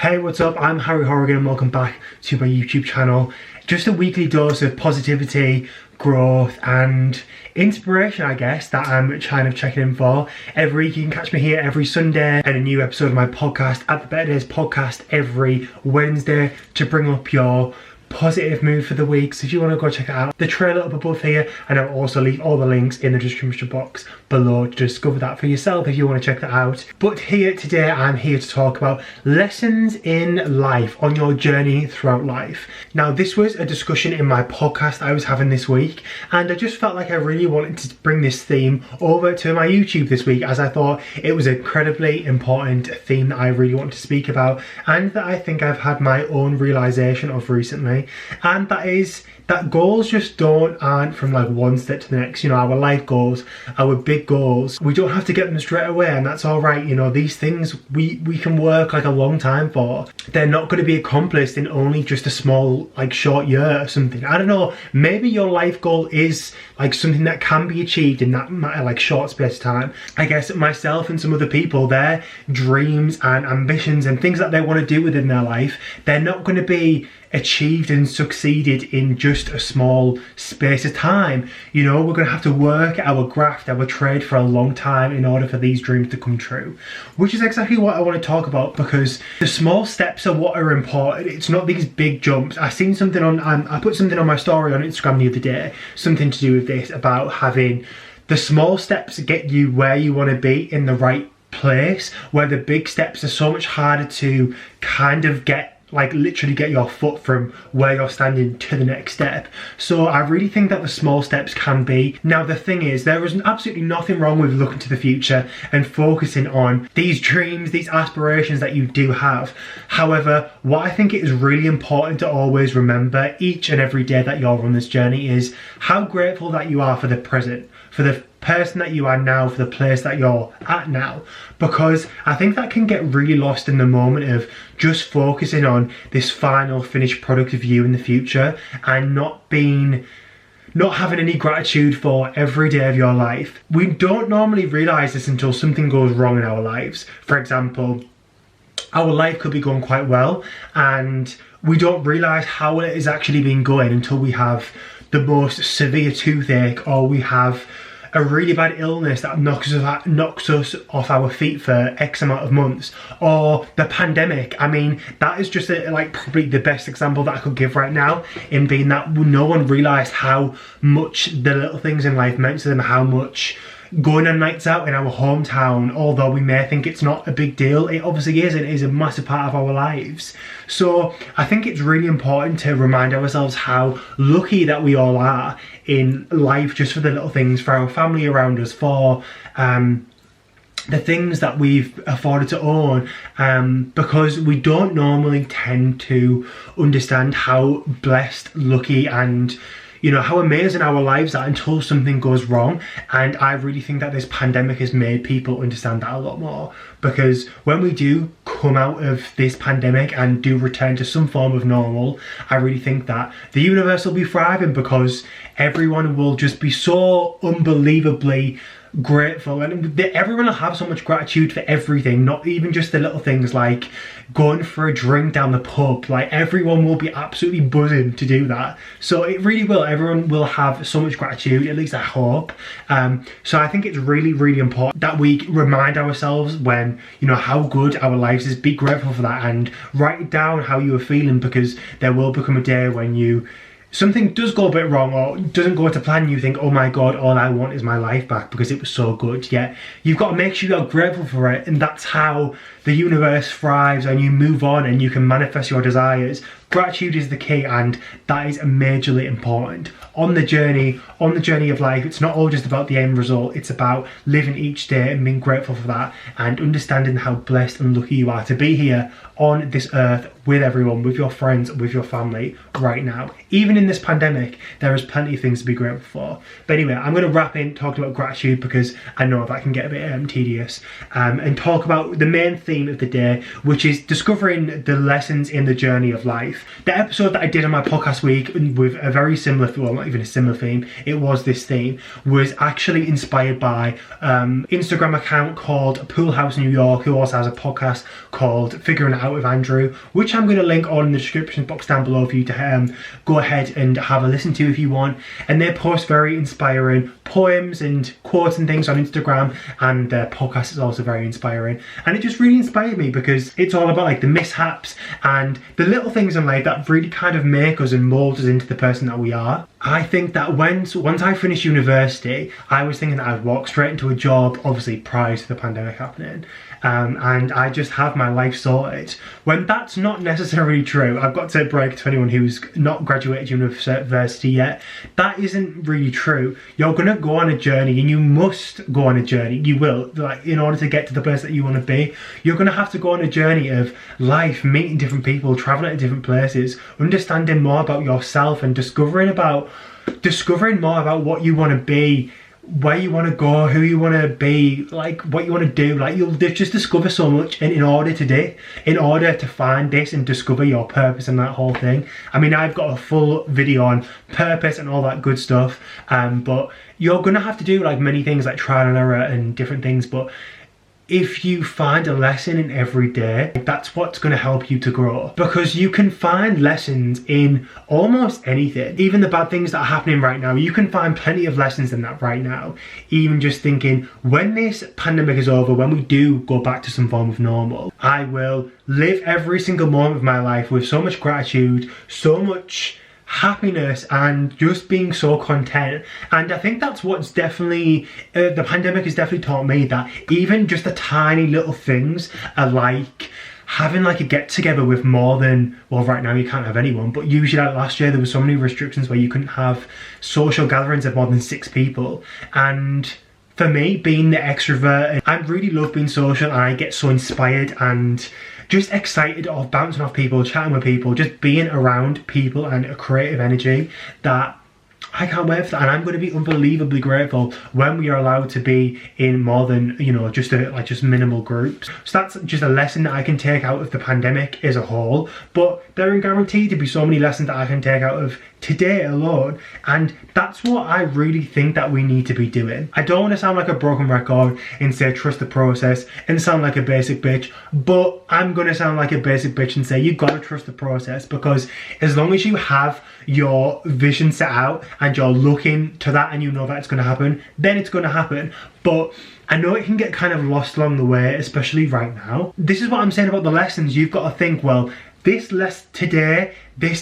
Hey, what's up? I'm Horrigan and welcome back to my YouTube channel. Just a weekly dose of positivity, growth and inspiration, I guess, that I'm kind of checking in for. Every week you can catch me here every Sunday and a new episode of my podcast at the Better Days podcast every Wednesday to bring up your positive mood for the week. So if you want to go check it out, the trailer up above here, and I'll also leave all the links in the description box below to discover that for yourself if you want to check that out. But here today, I'm here to talk about lessons in life on your journey throughout life. Now, this was a discussion in my podcast I was having this week, and I just felt like I really wanted to bring this theme over to my YouTube this week, as I thought it was an incredibly important theme that I really want to speak about, and that I think I've had my own realization of recently. And that is that goals just aren't from like one step to the next. You know, our life goals, our big goals, we don't have to get them straight away, and that's all right. You know, these things we can work like a long time for. They're not going to be accomplished in only just a small, like, short year or something. I don't know, maybe your life goal is like something that can be achieved in that like short space of time. I guess myself and some other people, their dreams and ambitions and things that they want to do within their life, they're not going to be achieved and succeeded in just a small space of time. You know, we're going to have to work our graft, our trade for a long time in order for these dreams to come true, which is exactly what I want to talk about, because the small steps are what are important. It's not these big jumps. I seen something on, I put something on my story on Instagram the other day, something to do with this, about having the small steps get you where you want to be in the right place, where the big steps are so much harder to kind of get, like, literally get your foot from where you're standing to the next step. So I really think that the small steps can be. Now, the thing is, there is absolutely nothing wrong with looking to the future and focusing on these dreams, these aspirations that you do have. However, what I think it is really important to always remember each and every day that you're on this journey is how grateful that you are for the present, for the person that you are now, for the place that you're at now. Because I think that can get really lost in the moment of just focusing on this final finished product of you in the future, and not having any gratitude for every day of your life. We don't normally realize this until something goes wrong in our lives. For example, our life could be going quite well and we don't realize how it has actually been going until we have the most severe toothache, or we have a really bad illness that knocks us off our feet for X amount of months, or the pandemic. I mean, that is just like probably the best example that I could give right now, in being that no one realised how much the little things in life meant to them, how much going on nights out in our hometown, although we may think it's not a big deal, it obviously is. It is a massive part of our lives. So I think it's really important to remind ourselves how lucky that we all are in life, just for the little things, for our family around us, for the things that we've afforded to own, because we don't normally tend to understand how blessed, lucky and, you know, how amazing our lives are until something goes wrong. And I really think that this pandemic has made people understand that a lot more, because when we do come out of this pandemic and do return to some form of normal, I really think that the universe will be thriving, because everyone will just be so unbelievably grateful, and everyone will have so much gratitude for everything, not even just the little things like going for a drink down the pub. Like, everyone will be absolutely buzzing to do that. So it really will, everyone will have so much gratitude, at least I hope. So I think it's really, really important that we remind ourselves, when, you know, how good our lives is, be grateful for that and write down how you are feeling, because there will become a day when something does go a bit wrong or doesn't go to plan. You think, oh my god, all I want is my life back because it was so good. Yet you've got to make sure you're grateful for it, and that's how the universe thrives and you move on and you can manifest your desires. Gratitude is the key, and that is majorly important on the journey of life. It's not all just about the end result, it's about living each day and being grateful for that, and understanding how blessed and lucky you are to be here on this earth with everyone, with your friends, with your family right now. Even in this pandemic, there is plenty of things to be grateful for. But anyway, I'm going to wrap in talking about gratitude, because I know that can get a bit tedious, and talk about the main theme of the day, which is discovering the lessons in the journey of life. life. The episode that I did on my podcast week with a very similar, well, not even a similar theme, it was this theme, was actually inspired by Instagram account called PoolHouseNewYork, who also has a podcast called Figuring It Out with Andrew, which I'm going to link all in the description box down below for you to go ahead and have a listen to if you want. And they post very inspiring poems and quotes and things on Instagram, and their podcast is also very inspiring. And it just really inspired me because it's all about like the mishaps and the little things in life that really kind of make us and mold us into the person that we are. I think that once I finished university, I was thinking that I'd walk straight into a job, obviously prior to the pandemic happening, and I just have my life sorted. When that's not necessarily true. I've got to break to anyone who's not graduated university yet. That isn't really true. You're gonna go on a journey, and you must go on a journey. You will, like, in order to get to the place that you want to be, you're gonna have to go on a journey of life, meeting different people, traveling to different places, understanding more about yourself, and discovering more about what you want to be, where you want to go, who you want to be, like what you want to do. Like, you'll just discover so much, and in order to find this and discover your purpose and that whole thing. I mean, I've got a full video on purpose and all that good stuff, but you're gonna have to do like many things like trial and error and different things. But if you find a lesson in every day, that's what's going to help you to grow. Because you can find lessons in almost anything. Even the bad things that are happening right now, you can find plenty of lessons in that right now. Even just thinking, when this pandemic is over, when we do go back to some form of normal, I will live every single moment of my life with so much gratitude, so much happiness, and just being so content. And I think that's what's definitely the pandemic has definitely taught me, that even just the tiny little things are like having like a get together with more than, well, right now you can't have anyone, but usually like last year there were so many restrictions where you couldn't have social gatherings of more than 6 people. And for me, being the extrovert, I really love being social, and I get so inspired and just excited of bouncing off people, chatting with people, just being around people and a creative energy that I can't wait for that. And I'm going to be unbelievably grateful when we are allowed to be in more than, you know, just minimal groups. So that's just a lesson that I can take out of the pandemic as a whole. But there are guaranteed to be so many lessons that I can take out of today alone, and that's what I really think that we need to be doing. I don't want to sound like a broken record and say trust the process and sound like a basic bitch, but I'm going to sound like a basic bitch and say you got to trust the process, because as long as you have your vision set out and you're looking to that and you know that it's going to happen, then it's going to happen. But I know it can get kind of lost along the way, especially right now. This is what I'm saying about the lessons. You've got to think, well, this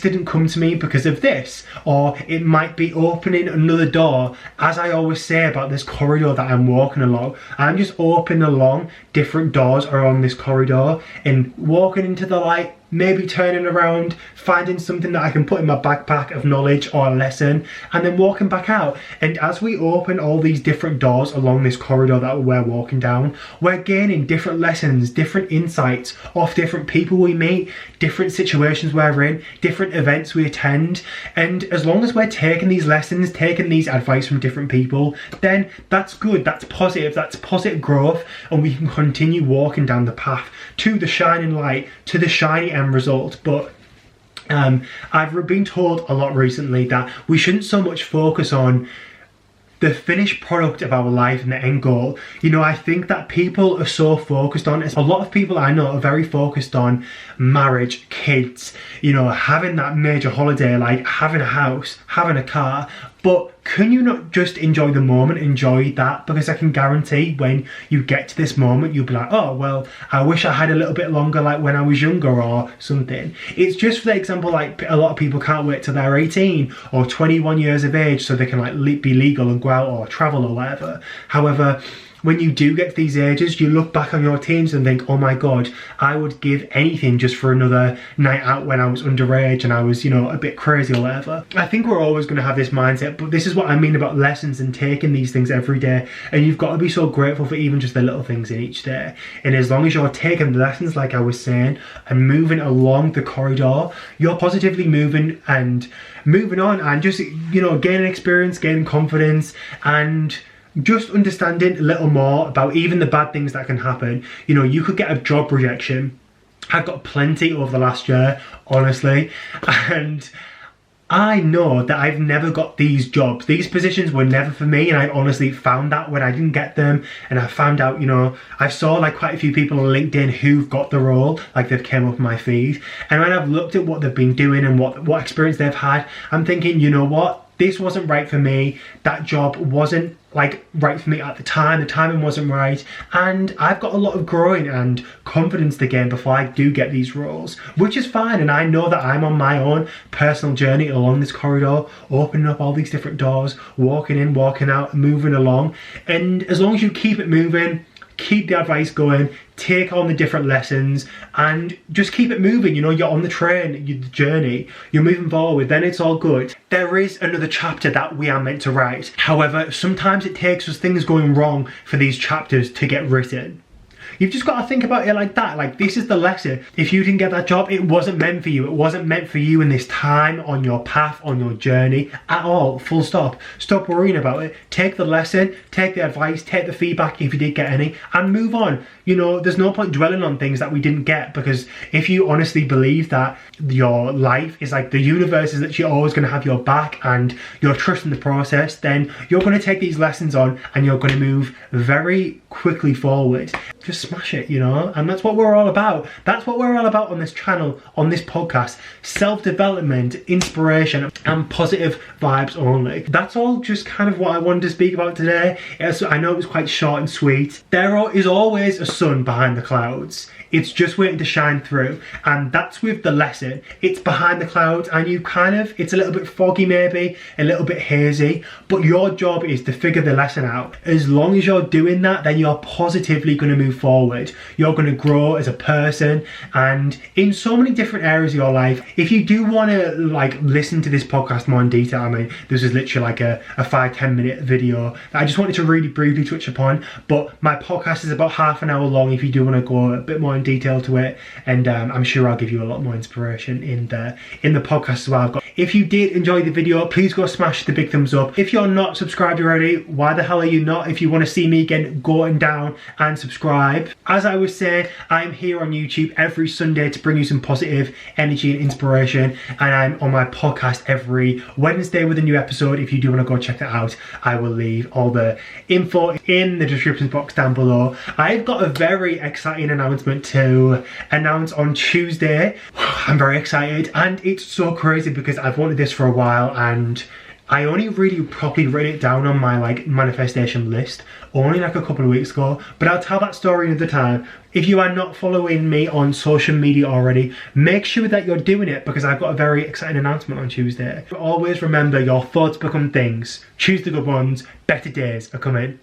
didn't come to me because of this, or it might be opening another door. As I always say about this corridor that I'm walking along, I'm just opening along different doors around this corridor and walking into the light, maybe turning around, finding something that I can put in my backpack of knowledge or a lesson, and then walking back out. And as we open all these different doors along this corridor that we're walking down, we're gaining different lessons, different insights off different people we meet, different situations we're in, different events we attend. And as long as we're taking these lessons, taking these advice from different people, then that's good, that's positive growth, and we can continue walking down the path to the shining light, to the shiny end result. But I've been told a lot recently that we shouldn't so much focus on the finished product of our life and the end goal. You know, I think that people are so focused on it. A lot of people I know are very focused on marriage, kids, you know, having that major holiday, like having a house, having a car. But can you not just enjoy the moment, enjoy that? Because I can guarantee when you get to this moment, you'll be like, oh, well, I wish I had a little bit longer, like when I was younger or something. It's just, for example, like a lot of people can't wait till they're 18 or 21 years of age so they can like be legal and go out or travel or whatever. However, when you do get to these ages, you look back on your teens and think, oh my God, I would give anything just for another night out when I was underage and I was, you know, a bit crazy or whatever. I think we're always going to have this mindset, but this is what I mean about lessons and taking these things every day. And you've got to be so grateful for even just the little things in each day. And as long as you're taking the lessons, like I was saying, and moving along the corridor, you're positively moving and moving on and just, you know, gaining experience, gaining confidence, and just understanding a little more about even the bad things that can happen. You know, you could get a job rejection I've got plenty over the last year, honestly, and I know that I've never got these jobs. These positions were never for me, and I honestly found that when I didn't get them, and I found out, you know, I saw like quite a few people on LinkedIn who've got the role, like they've came up my feed, and when I've looked at what they've been doing and what experience they've had, I'm thinking, you know what? This wasn't right for me. That job wasn't like right for me at the time. The timing wasn't right, and I've got a lot of growing and confidence to gain before I do get these roles, which is fine. And I know that I'm on my own personal journey along this corridor, opening up all these different doors, walking in, walking out, moving along. And as long as you keep it moving, keep the advice going, take on the different lessons, and just keep it moving. You know, you're on the train, the journey, you're moving forward, then it's all good. There is another chapter that we are meant to write. However, sometimes it takes us things going wrong for these chapters to get written. You've just got to think about it like that. Like, this is the lesson. If you didn't get that job, it wasn't meant for you. It wasn't meant for you in this time on your path, on your journey at all. Full stop. Stop worrying about it. Take the lesson, take the advice, take the feedback if you did get any, and move on. You know, there's no point dwelling on things that we didn't get, because if you honestly believe that your life is like the universe is that you're always going to have your back and you're trusting the process, then you're going to take these lessons on and you're going to move very quickly forward. Just smash it, you know, and that's what we're all about. That's what we're all about on this channel, on this podcast. Self-development, inspiration, and positive vibes only. That's all just kind of what I wanted to speak about today. I know it was quite short and sweet. There is always a sun behind the clouds. It's just waiting to shine through, and that's with the lesson. It's behind the clouds, and you kind of, it's a little bit foggy maybe, a little bit hazy, but your job is to figure the lesson out. As long as you're doing that, then you're positively going to move forward. You're going to grow as a person, and in so many different areas of your life. If you do want to like listen to this podcast more in detail, I mean, this is literally like a 5-10 minute video that I just wanted to really briefly touch upon, but my podcast is about half an hour long if you do want to go a bit more in detail to it, and I'm sure I'll give you a lot more inspiration in the podcast as well. If you did enjoy the video, please go smash the big thumbs up. If you're not subscribed already, why the hell are you not? If you want to see me again, go and down and subscribe. As I was saying, I'm here on YouTube every Sunday to bring you some positive energy and inspiration, and I'm on my podcast every Wednesday with a new episode. If you do want to go check that out, I will leave all the info in the description box down below. I've got a very exciting announcement to announce on Tuesday. I'm very excited, and it's so crazy because I've wanted this for a while, and I only really properly written it down on my like manifestation list only like a couple of weeks ago, but I'll tell that story another time. If you are not following me on social media already, make sure that you're doing it, because I've got a very exciting announcement on Tuesday. Always remember, your thoughts become things. Choose the good ones. Better days are coming.